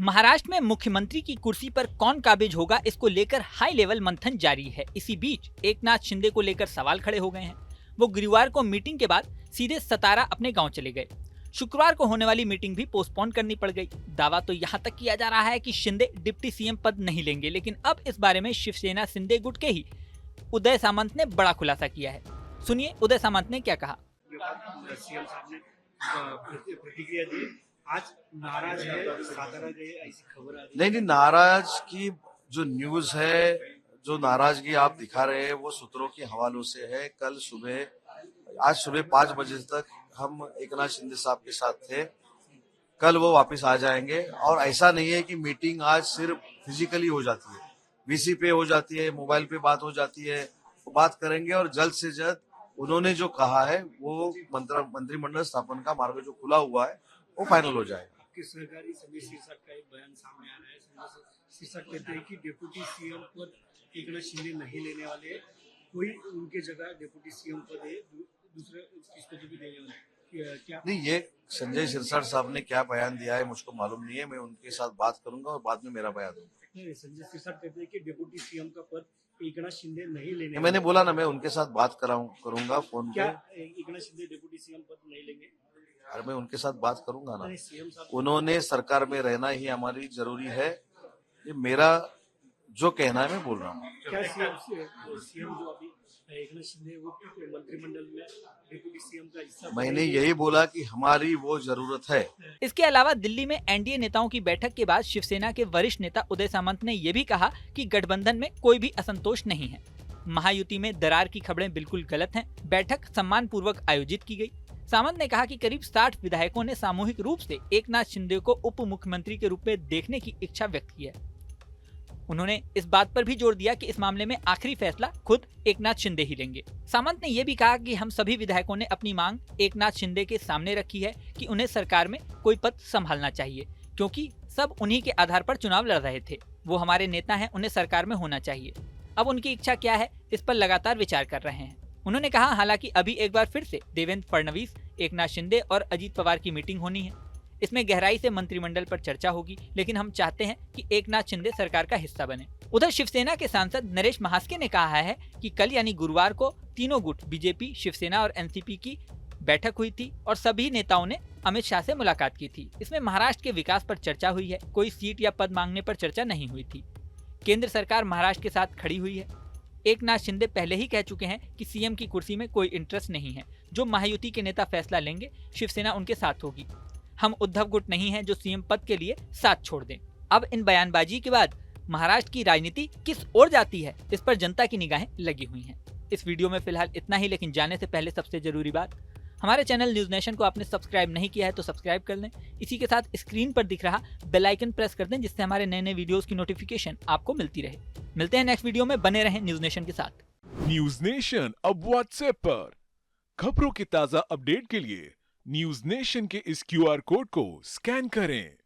महाराष्ट्र में मुख्यमंत्री की कुर्सी पर कौन काबिज होगा, इसको लेकर हाई लेवल मंथन जारी है। इसी बीच एकनाथ शिंदे को लेकर सवाल खड़े हो गए हैं। वो गुरुवार को मीटिंग के बाद सीधे सतारा अपने गांव चले गए। शुक्रवार को होने वाली मीटिंग भी पोस्टपोन करनी पड़ गई। दावा तो यहाँ तक किया जा रहा है कि शिंदे डिप्टी सीएम पद नहीं लेंगे, लेकिन अब इस बारे में शिवसेना शिंदे गुट के ही उदय सामंत ने बड़ा खुलासा किया है। सुनिए उदय सामंत ने क्या कहा। सीएम साहब ने प्रतिक्रिया दी, आज नाराज है, सातारा गए ऐसी खबर आ रही है। नहीं, नाराज की जो न्यूज है, जो नाराजगी आप दिखा रहे हैं वो सूत्रों के हवालों से है। आज सुबह 5 बजे तक हम एकनाथ शिंदे साहब के साथ थे। कल वो वापस आ जाएंगे और ऐसा नहीं है कि मीटिंग आज सिर्फ फिजिकली हो जाती है, वीसी पे हो जाती है, मोबाइल पे बात हो जाती है। वो बात करेंगे और जल्द से जल्द उन्होंने जो कहा है वो मंत्रिमंडल स्थापन का मार्ग जो खुला हुआ है वो फाइनल हो जाएगा। आपके सहकारी संजय सिरसाट का एक बयान सामने आ रहा है। संजय सिरसाट कहते हैं कि डिप्टी सीएम पद एकनाथ शिंदे नहीं लेने वाले, कोई उनके जगह डिप्टी सीएम पद है दूसरे किसको भी देने वाले। क्या नहीं, ये संजय सिरसाट साहब ने क्या बयान दिया है मुझको मालूम नहीं है। मैं उनके साथ बात करूंगा और बाद में मेरा बयान दूंगा। संजय सिरसाट कहते हैं कि डिप्टी सीएम का पद एकनाथ शिंदे नहीं लेने। मैंने बोला ना, मैं उनके साथ बात करूंगा फोन पे। क्या एकनाथ शिंदे डिप्टी सीएम पद नहीं लेंगे? अरे मैं उनके साथ बात करूंगा ना। उन्होंने सरकार में रहना ही हमारी जरूरी है, ये मेरा जो कहना है मैं बोल रहा हूँ। क्या सीएम जो अभी एकनाथ शिंदे वो मंत्रिमंडल में डिप्टी सीएम का हिस्सा? मैंने यही बोला कि हमारी वो जरूरत है। इसके अलावा दिल्ली में एनडीए नेताओं की बैठक के बाद शिवसेना के वरिष्ठ नेता उदय सामंत ने यह भी कहा कि गठबंधन में कोई भी असंतोष नहीं है। महायुति में दरार की खबरें बिल्कुल गलत हैं। बैठक सम्मान पूर्वक आयोजित की गई। सामंत ने कहा कि करीब 60 विधायकों ने सामूहिक रूप से एकनाथ शिंदे को उप मुख्यमंत्री के रूप में देखने की इच्छा व्यक्त की है। उन्होंने इस बात पर भी जोर दिया कि इस मामले में आखिरी फैसला खुद एकनाथ शिंदे ही लेंगे। सामंत ने यह भी कहा कि हम सभी विधायकों ने अपनी मांग एकनाथ शिंदे के सामने रखी है कि उन्हें सरकार में कोई पद संभालना चाहिए, क्योंकि सब उन्हीं के आधार पर चुनाव लड़ रहे थे। वो हमारे नेता हैं, उन्हें सरकार में होना चाहिए। अब उनकी इच्छा क्या है, इस पर लगातार विचार कर रहे हैं। उन्होंने कहा, हालांकि अभी एक बार फिर से देवेंद्र फडणवीस, एकनाथ शिंदे और अजीत पवार की मीटिंग होनी है। इसमें गहराई से मंत्रिमंडल पर चर्चा होगी, लेकिन हम चाहते हैं कि एकनाथ शिंदे सरकार का हिस्सा बने। उधर शिवसेना के सांसद नरेश महास्के ने कहा है कि कल यानी गुरुवार को तीनों गुट बीजेपी, शिवसेना और एनसीपी की बैठक हुई थी और सभी नेताओं ने अमित शाह से मुलाकात की थी। इसमें महाराष्ट्र के विकास पर चर्चा हुई है, कोई सीट या पद मांगने पर चर्चा नहीं हुई थी। केंद्र सरकार महाराष्ट्र के साथ खड़ी हुई है। एकनाथ शिंदे पहले ही कह चुके हैं कि सीएम की कुर्सी में कोई इंटरेस्ट नहीं है। जो महायुति के नेता फैसला लेंगे, शिवसेना उनके साथ होगी। हम उद्धव गुट नहीं हैं जो सीएम पद के लिए साथ छोड़ दें। अब इन बयानबाजी के बाद महाराष्ट्र की राजनीति किस ओर जाती है, इस पर जनता की निगाहें लगी हुई हैं। इस वीडियो में फिलहाल इतना ही, लेकिन जाने से पहले सबसे जरूरी बात, हमारे चैनल न्यूज नेशन को आपने सब्सक्राइब नहीं किया है तो सब्सक्राइब कर लें। इसी के साथ स्क्रीन पर दिख रहा बेल आइकन प्रेस कर दें, जिससे हमारे नए नए वीडियोस की नोटिफिकेशन आपको मिलती रहे। मिलते हैं नेक्स्ट वीडियो में, बने रहें न्यूज नेशन के साथ। न्यूज नेशन अब व्हाट्सएप पर खबरों की ताजा अपडेट के लिए न्यूज नेशन के इस QR कोड को स्कैन करें।